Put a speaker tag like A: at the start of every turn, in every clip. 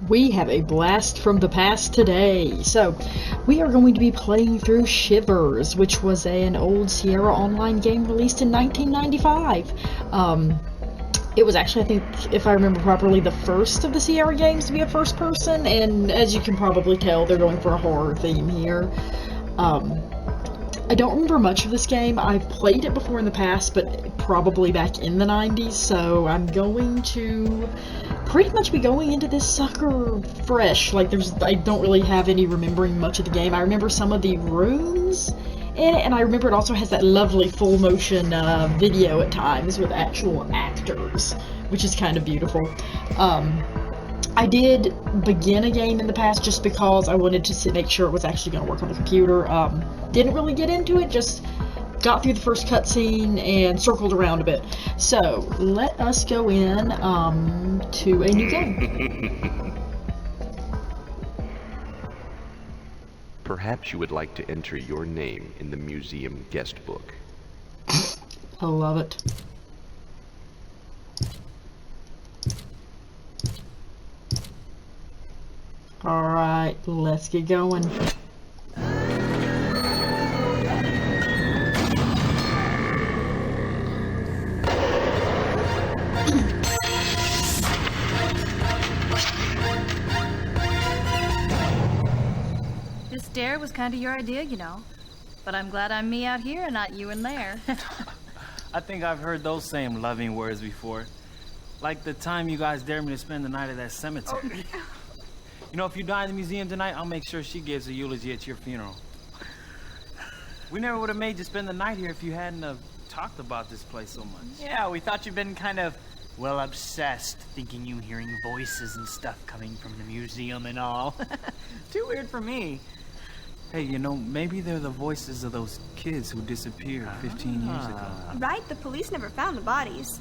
A: We have a blast from the past today. So, we are going to be playing through Shivers, which was an old Sierra Online game released in 1995. It was actually, I think, if I remember properly, the first of the Sierra games to be a first person, and as you can probably tell, they're going for a horror theme here. I don't remember much of this game. I've played it before in the past, but probably back in the 90s, so I'm going to pretty much be going into this sucker fresh. Like, I don't really have any remembering much of the game. I remember some of the rooms in it, and I remember it also has that lovely full motion video at times with actual actors, which is kind of beautiful. I did begin a game in the past just because I wanted to make sure it was actually going to work on the computer. Didn't really get into it, just got through the first cutscene and circled around a bit. So, let us go in to a new game.
B: Perhaps you would like to enter your name in the museum guest book.
A: I love it. Alright, let's get going.
C: This stair was kind of your idea, you know. But I'm glad I'm me out here and not you in there.
D: I think I've heard those same loving words before. Like the time you guys dared me to spend the night at that cemetery. Oh. You know, if you die in the museum tonight, I'll make sure she gives a eulogy at your funeral. We never would have made you spend the night here if you hadn't talked about this place so much.
E: Yeah, we thought you'd been kind of, well, obsessed, thinking you hearing voices and stuff coming from the museum and all. Too weird for me.
D: Hey, you know, maybe they're the voices of those kids who disappeared 15 years ago.
F: Right, the police never found the bodies.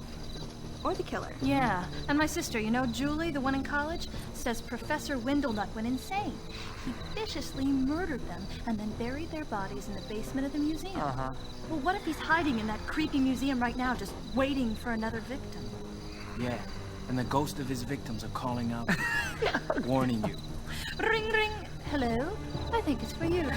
F: Or the killer.
C: Yeah, and my sister, you know, Julie, the one in college, says Professor Windlenut went insane. He viciously murdered them and then buried their bodies in the basement of the museum. Well, what if he's hiding in that creepy museum right now, just waiting for another victim?
D: Yeah, and the ghosts of his victims are calling out, warning you.
C: Ring, ring. Hello? I think it's for you.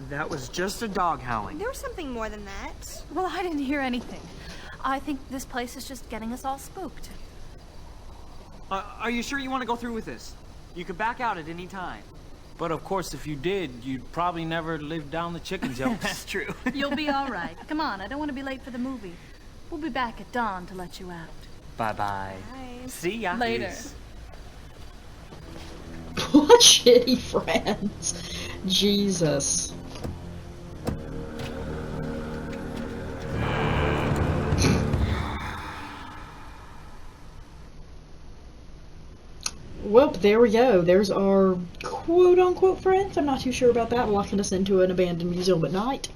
E: That was just a dog howling.
F: There was something more than that.
C: Well, I didn't hear anything. I think this place is just getting us all spooked.
E: Are you sure you want to go through with this? You could back out at any time.
D: But of course, if you did, you'd probably never live down the chicken jokes.
E: That's true.
C: You'll be all right. Come on, I don't want to be late for the movie. We'll be back at dawn to let you out.
E: Bye-bye.
F: Bye.
E: See ya.
C: Later.
A: What shitty friends. Jesus. Well, there we go. There's our quote-unquote friends. I'm not too sure about that. Locking us into an abandoned museum at night.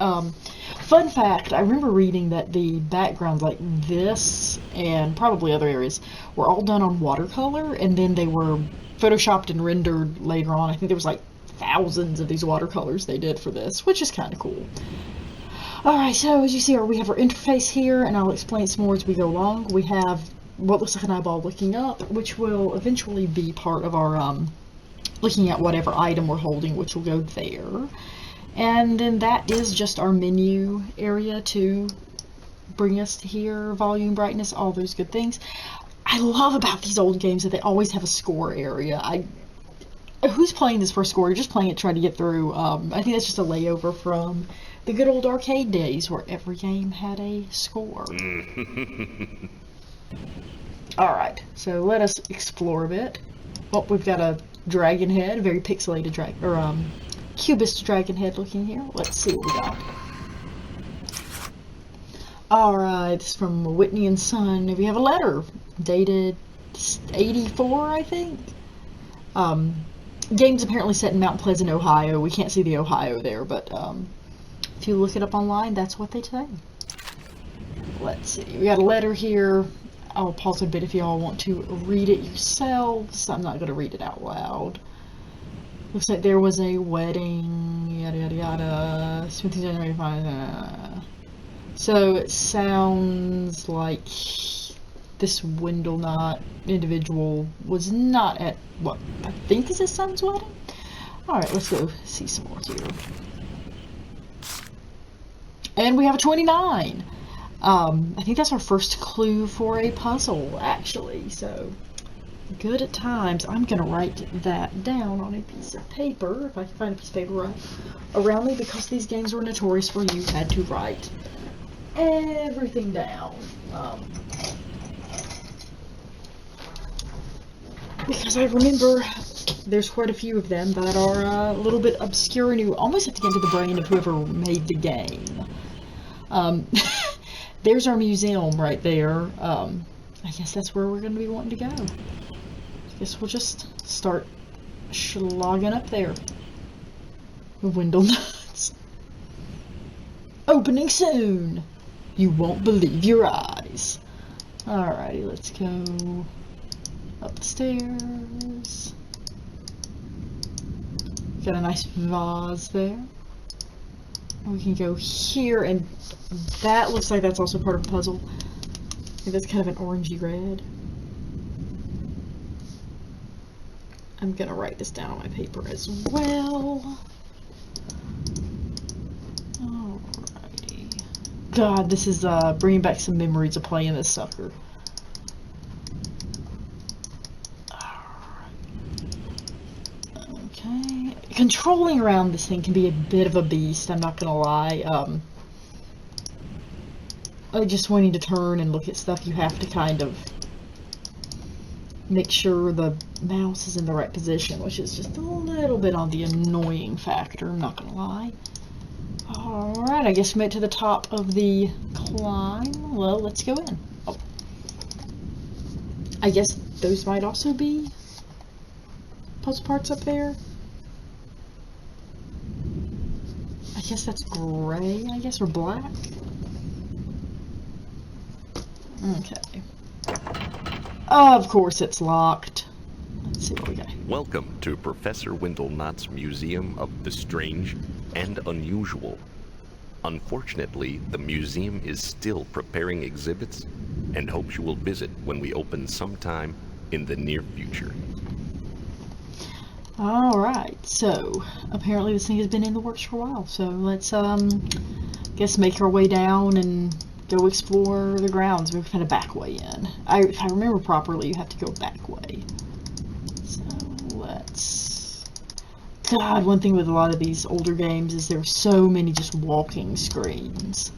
A: Fun fact, I remember reading that the backgrounds like this, and probably other areas, were all done on watercolor, and then they were photoshopped and rendered later on. I think there was like thousands of these watercolors they did for this, which is kind of cool. Alright, so as you see, we have our interface here, and I'll explain some more as we go along. We have what looks like an eyeball looking up, which will eventually be part of our looking at whatever item we're holding, which will go there. And then that is just our menu area to bring us to here, volume, brightness, all those good things. I love about these old games that they always have a score area. Who's playing this for a score? You're just playing it trying to get through. I think that's just a layover from the good old arcade days where every game had a score. Alright, so let us explore a bit. Oh, we've got a dragon head, a very pixelated cubist dragon head looking here. Let's see what we got. Alright, this is from Whitney and Son. We have a letter dated 84, I think. game's apparently set in Mount Pleasant, Ohio. We can't see the Ohio there, but if you look it up online, that's what they say. Let's see. We got a letter here. I'll pause a bit if y'all want to read it yourselves. I'm not going to read it out loud. Looks like there was a wedding, yada yada yada. Smithing January 5. So it sounds like this Windelknot individual was not at what I think is his son's wedding. Alright, let's go see some more here. And we have a 29. I think that's our first clue for a puzzle, actually. So, good at times. I'm going to write that down on a piece of paper, if I can find a piece of paper around me, because these games were notorious for you had to write everything down. Because I remember there's quite a few of them that are a little bit obscure and you almost have to get into the brain of whoever made the game. There's our museum right there. I guess that's where we're going to be wanting to go. I guess we'll just start slogging up there. Windelknots. Opening soon. You won't believe your eyes. Alrighty, let's go up the stairs. Got a nice vase there. We can go here, and that looks like that's also part of the puzzle. I think that's kind of an orangey red. I'm gonna write this down on my paper as well. Alrighty. God, this is bringing back some memories of playing this sucker. Okay. Controlling around this thing can be a bit of a beast, I'm not gonna lie. Just wanting to turn and look at stuff, you have to kind of make sure the mouse is in the right position, which is just a little bit on the annoying factor, I'm not gonna lie. Alright, I guess we made it to the top of the climb. Well, let's go in. Oh. I guess those might also be puzzle parts up there. I guess that's gray, I guess, or black. Okay. Of course it's locked. Let's see what we got.
B: Welcome to Professor Windelknot's Museum of the Strange and Unusual. Unfortunately, the museum is still preparing exhibits and hopes you will visit when we open sometime in the near future.
A: Alright, so apparently this thing has been in the works for a while, so let's guess make our way down and go explore the grounds. We're kind of back way in. If I remember properly, you have to go back way. So let's... God, one thing with a lot of these older games is there are so many just walking screens.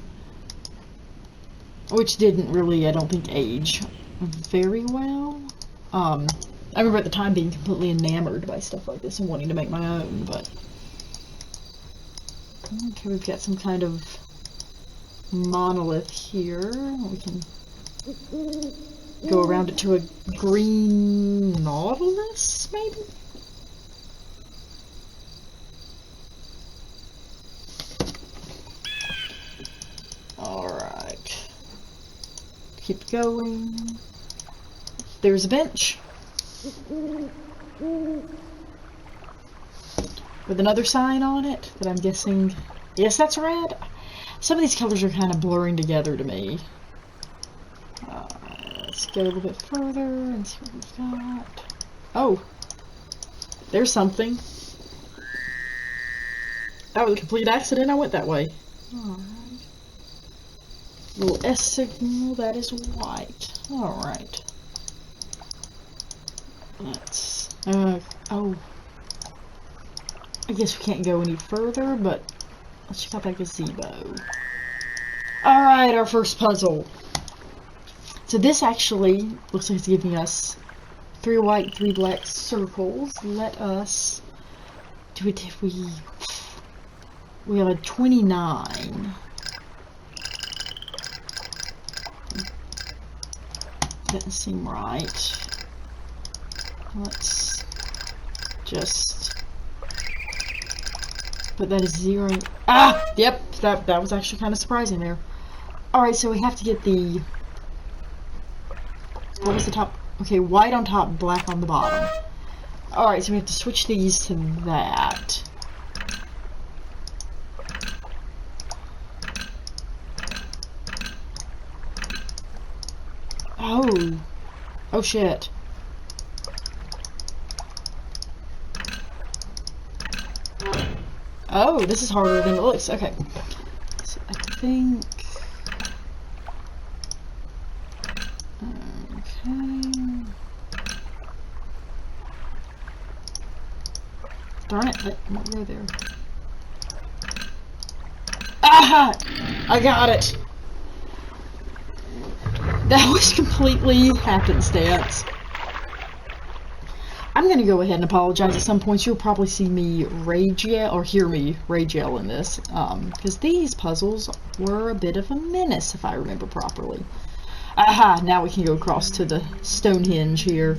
A: Which didn't really, I don't think, age very well. I remember at the time being completely enamored by stuff like this and wanting to make my own, but... Okay, we've got some kind of monolith here. We can go around it to a green nautilus, maybe? Alright. Keep going. There's a bench. With another sign on it that I'm guessing... Yes, that's red. Some of these colors are kind of blurring together to me. Let's go a little bit further and see what we've got. Oh! There's something. That was a complete accident. I went that way. Alright. Little S signal. That is white. Alright. Let's... oh. I guess we can't go any further, but let's check out that gazebo. Alright, our first puzzle. So this actually looks like it's giving us 3 white, 3 black circles. Let us do it if we have a 29. Doesn't seem right. Let's just But that is 0. Ah! Yep, that was actually kind of surprising there. Alright, so we have to get the... What was the top? Okay, white on top, black on the bottom. Alright, so we have to switch these to that. Oh. Oh shit. Oh, this is harder than it looks. Okay. So I think... Okay. Darn it, let me go there. Ah! I got it! That was completely happenstance. I'm gonna go ahead and apologize. At some points you'll probably see me rage yell, or hear me rage yell in this, because these puzzles were a bit of a menace, if I remember properly. Aha! Now we can go across to the Stonehenge here.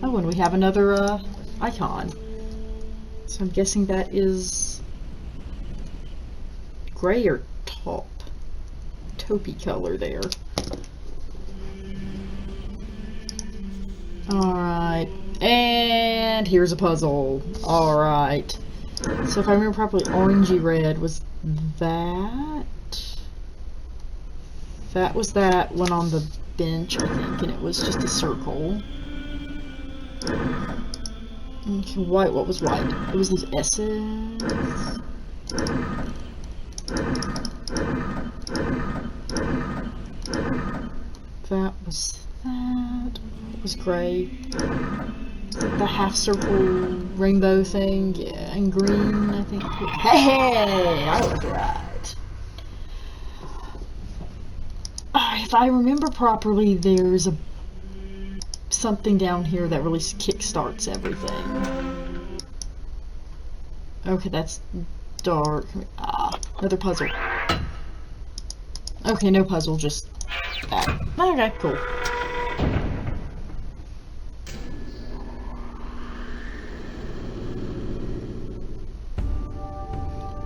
A: Oh, and we have another, icon. So I'm guessing that is gray or taupey color there. Alright, and here's a puzzle. Alright, so if I remember properly, orangey red was that. That was that one on the bench, I think, and it was just a circle. Okay, white, what was white? It was these S's. That was that. It was gray. The half circle rainbow thing, yeah, and green, I think. Hey, I was right. If I remember properly, there's something down here that really kickstarts everything. Okay, that's dark. Ah, another puzzle. Okay, no puzzle, just that. Okay, cool.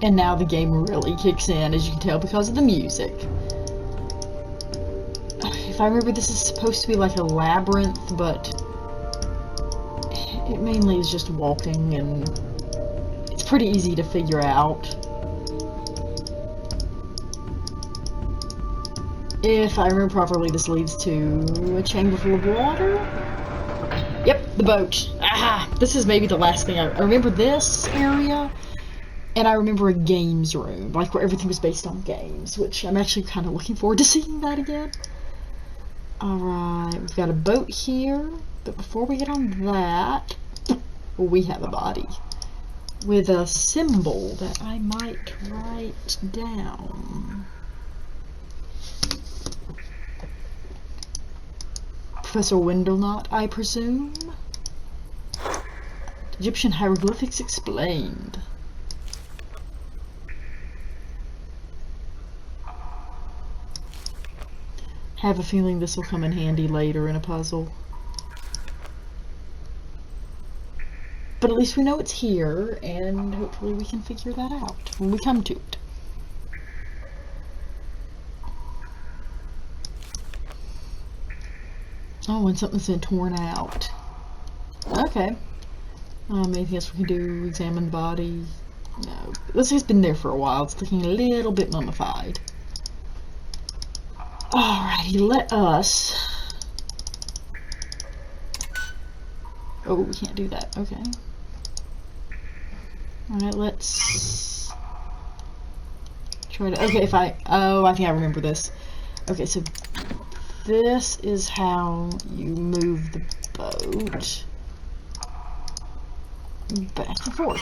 A: And now the game really kicks in, as you can tell, because of the music. If I remember, this is supposed to be like a labyrinth, but it mainly is just walking, and it's pretty easy to figure out. If I remember properly, this leads to a chamber full of water? Yep, the boat. Aha! This is maybe the last thing I remember this area, and I remember a games room, like where everything was based on games, which I'm actually kind of looking forward to seeing that again. Alright, we've got a boat here, but before we get on that, we have a body with a symbol that I might write down. Professor Windelknot, I presume? Egyptian hieroglyphics explained. Have a feeling this will come in handy later in a puzzle. But at least we know it's here, and hopefully we can figure that out when we come to it. Oh, and something's been torn out. Okay. Anything else we can do? Examine the body? No. This has been there for a while. It's looking a little bit mummified. Alrighty, let us... Oh, we can't do that. Okay. Alright, let's... try to... Okay, if I... Oh, I think I remember this. Okay, so... this is how you move the boat. Back and forth.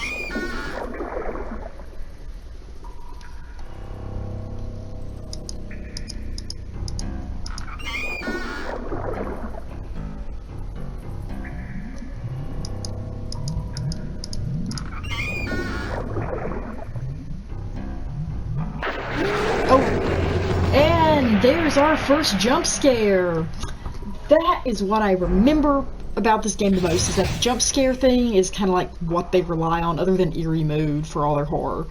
A: There's our first jump scare. That is what I remember about this game the most is that the jump scare thing is kind of like what they rely on, other than eerie mood, for all their horror.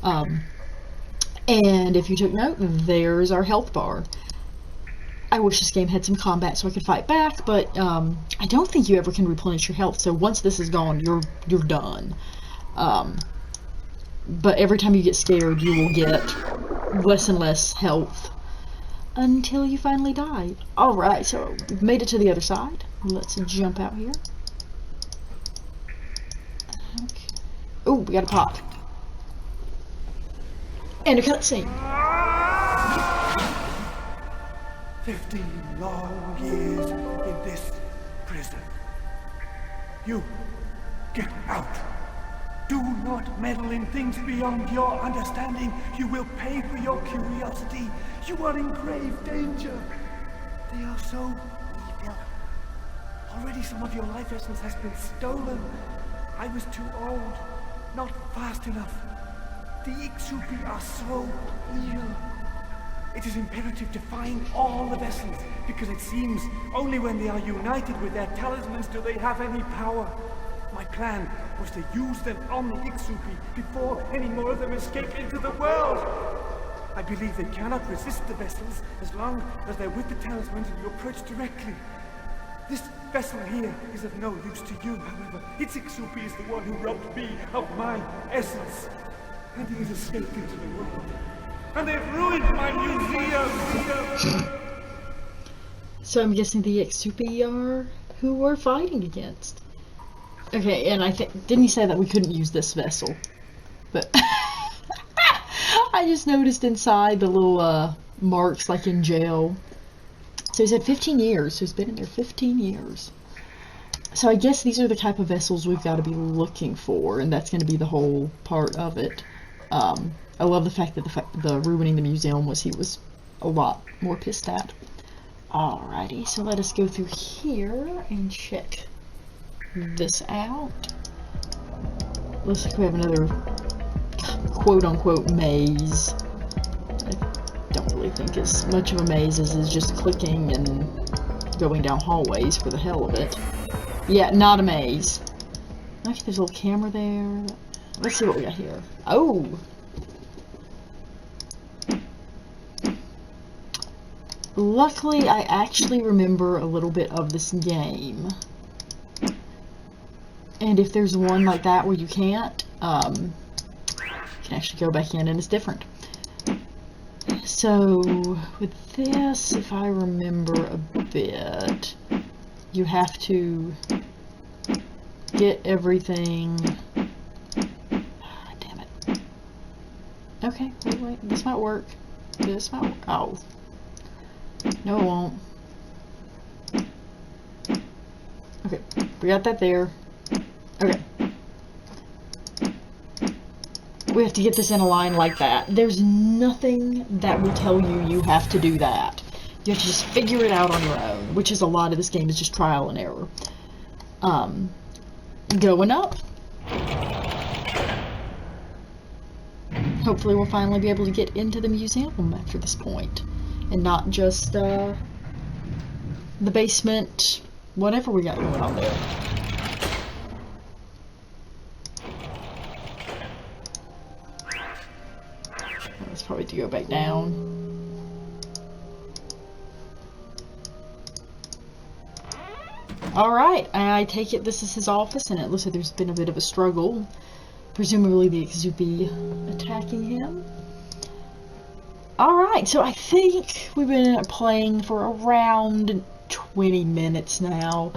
A: And if you took note, there's our health bar. I wish this game had some combat so I could fight back, but I don't think you ever can replenish your health, so once this is gone, you're done. But every time you get scared, you will get less and less health until you finally die. Alright, so we've made it to the other side. Let's jump out here. Okay. Oh, we got a pop. And a cutscene.
G: 15 long years in this prison. You, get out. Do not meddle in things beyond your understanding. You will pay for your curiosity. You are in grave danger. They are so evil. Already some of your life essence has been stolen. I was too old, not fast enough. The Ixupi are so evil. It is imperative to find all the vessels, because it seems only when they are united with their talismans do they have any power. My plan was to use them on the Ixupi before any more of them escape into the world. I believe they cannot resist the vessels as long as they're with the talismans and you approach directly. This vessel here is of no use to you, however. Its Ixupi is the one who robbed me of my essence. And he has escaped into the world. And they've ruined my museum!
A: So I'm guessing the Ixupi are who we're fighting against. Okay, and I think, didn't he say that we couldn't use this vessel? But I just noticed inside the little marks like in jail. So he said 15 years, so he's been in there 15 years. So I guess these are the type of vessels we've got to be looking for, and that's going to be the whole part of it. I love the fact that the ruining the museum was he was a lot more pissed at. Alrighty, so let us go through here and check this out. Looks like we have another quote-unquote maze. I don't really think it's much of a maze as is just clicking and going down hallways for the hell of it. Yeah, not a maze. Okay, there's a little camera there. Let's see what we got here. Oh! Luckily, I actually remember a little bit of this game. And if there's one like that where you can't, you can actually go back in and it's different. So, with this, if I remember a bit, you have to get everything. Damn it. Okay, wait, this might work. This might work. Oh. No, it won't. Okay, we got that there. Okay. We have to get this in a line like that. There's nothing that will tell you you have to do that. You have to just figure it out on your own, which is a lot of this game is just trial and error. Going up. Hopefully we'll finally be able to get into the museum after this point. And not just, the basement, whatever we got going on there. Let's probably have to go back down. Alright, I take it this is his office, and it looks like there's been a bit of a struggle. Presumably the Ixupi attacking him. Alright, so I think we've been playing for around 20 minutes now.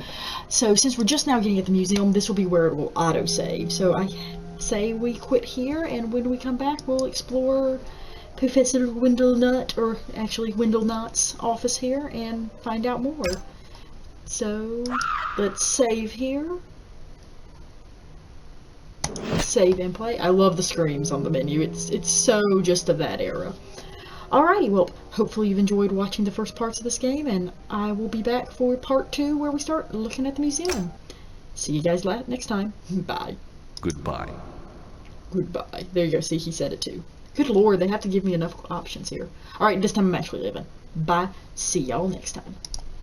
A: So since we're just now getting at the museum, this will be where it will autosave. So I say we quit here, and when we come back, we'll explore Professor Windlenut, or actually Windlenut's office here, and find out more. So let's save here. Save and play. I love the screams on the menu. It's so just of that era. Alrighty, well, hopefully you've enjoyed watching the first parts of this game, and I will be back for part 2 where we start looking at the museum. See you guys next time. Bye.
B: Goodbye.
A: Goodbye. There you go. See, he said it too. Good lord, they have to give me enough options here. Alright, this time I'm actually leaving. Bye. See y'all next time.